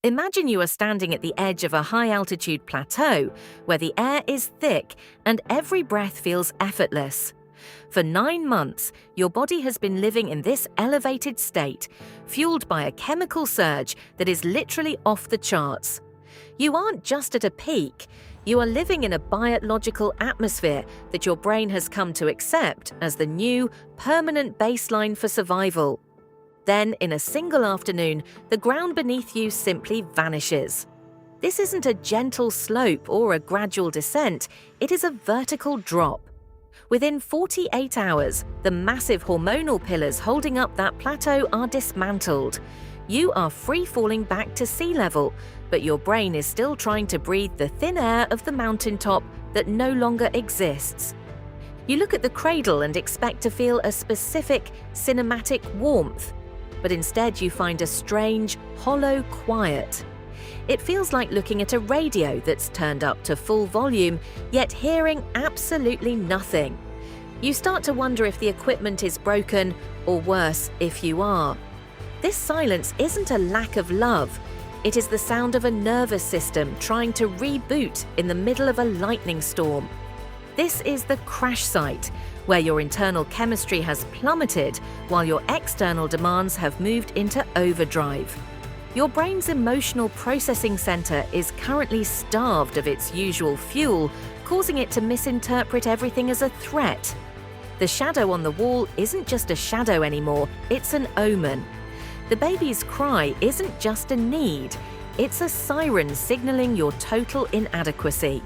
Imagine you are standing at the edge of a high-altitude plateau where the air is thick and every breath feels effortless. For 9 months, your body has been living in this elevated state, fueled by a chemical surge that is literally off the charts. You aren't just at a peak, you are living in a biological atmosphere that your brain has come to accept as the new, permanent baseline for survival. Then, in a single afternoon, the ground beneath you simply vanishes. This isn't a gentle slope or a gradual descent, it is a vertical drop. Within 48 hours, the massive hormonal pillars holding up that plateau are dismantled. You are free-falling back to sea level, but your brain is still trying to breathe the thin air of the mountaintop that no longer exists. You look at the cradle and expect to feel a specific, cinematic warmth, but instead you find a strange, hollow quiet. It feels like looking at a radio that's turned up to full volume, yet hearing absolutely nothing. You start to wonder if the equipment is broken, or worse, if you are. This silence isn't a lack of love. It is the sound of a nervous system trying to reboot in the middle of a lightning storm. This is the crash site, where your internal chemistry has plummeted while your external demands have moved into overdrive. Your brain's emotional processing center is currently starved of its usual fuel, causing it to misinterpret everything as a threat. The shadow on the wall isn't just a shadow anymore, it's an omen. The baby's cry isn't just a need, it's a siren signaling your total inadequacy.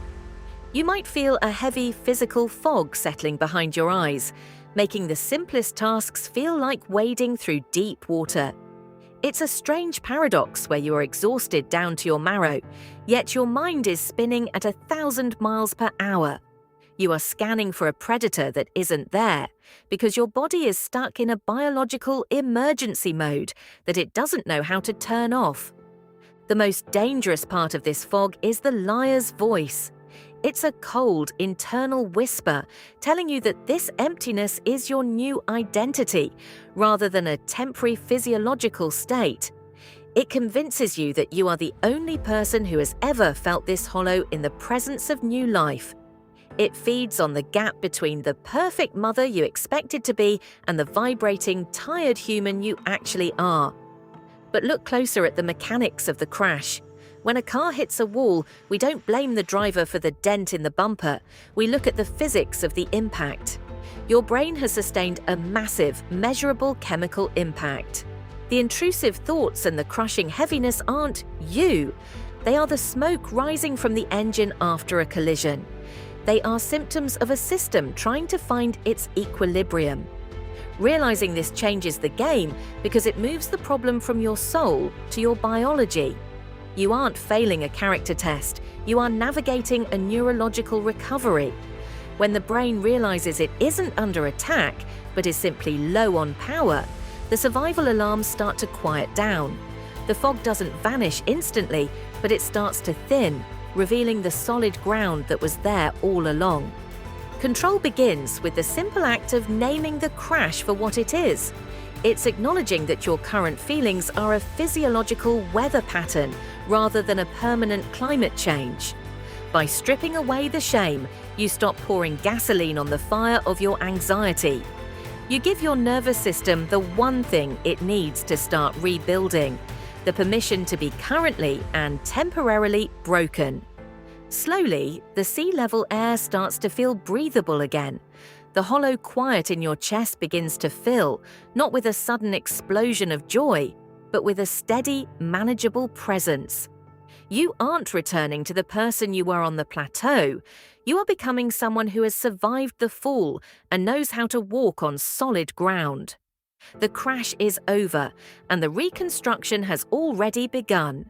You might feel a heavy physical fog settling behind your eyes, making the simplest tasks feel like wading through deep water. It's a strange paradox where you are exhausted down to your marrow, yet your mind is spinning at 1,000 miles per hour. You are scanning for a predator that isn't there, because your body is stuck in a biological emergency mode that it doesn't know how to turn off. The most dangerous part of this fog is the liar's voice. It's a cold, internal whisper telling you that this emptiness is your new identity, rather than a temporary physiological state. It convinces you that you are the only person who has ever felt this hollow in the presence of new life. It feeds on the gap between the perfect mother you expected to be and the vibrating, tired human you actually are. But look closer at the mechanics of the crash. When a car hits a wall, we don't blame the driver for the dent in the bumper. We look at the physics of the impact. Your brain has sustained a massive, measurable chemical impact. The intrusive thoughts and the crushing heaviness aren't you. They are the smoke rising from the engine after a collision. They are symptoms of a system trying to find its equilibrium. Realizing this changes the game because it moves the problem from your soul to your biology. You aren't failing a character test, you are navigating a neurological recovery. When the brain realizes it isn't under attack, but is simply low on power, the survival alarms start to quiet down. The fog doesn't vanish instantly, but it starts to thin, revealing the solid ground that was there all along. Control begins with the simple act of naming the crash for what it is. It's acknowledging that your current feelings are a physiological weather pattern rather than a permanent climate change. By stripping away the shame, you stop pouring gasoline on the fire of your anxiety. You give your nervous system the one thing it needs to start rebuilding, the permission to be currently and temporarily broken. Slowly, the sea level air starts to feel breathable again. The hollow quiet in your chest begins to fill, not with a sudden explosion of joy, but with a steady, manageable presence. You aren't returning to the person you were on the plateau. You are becoming someone who has survived the fall and knows how to walk on solid ground. The crash is over, and the reconstruction has already begun.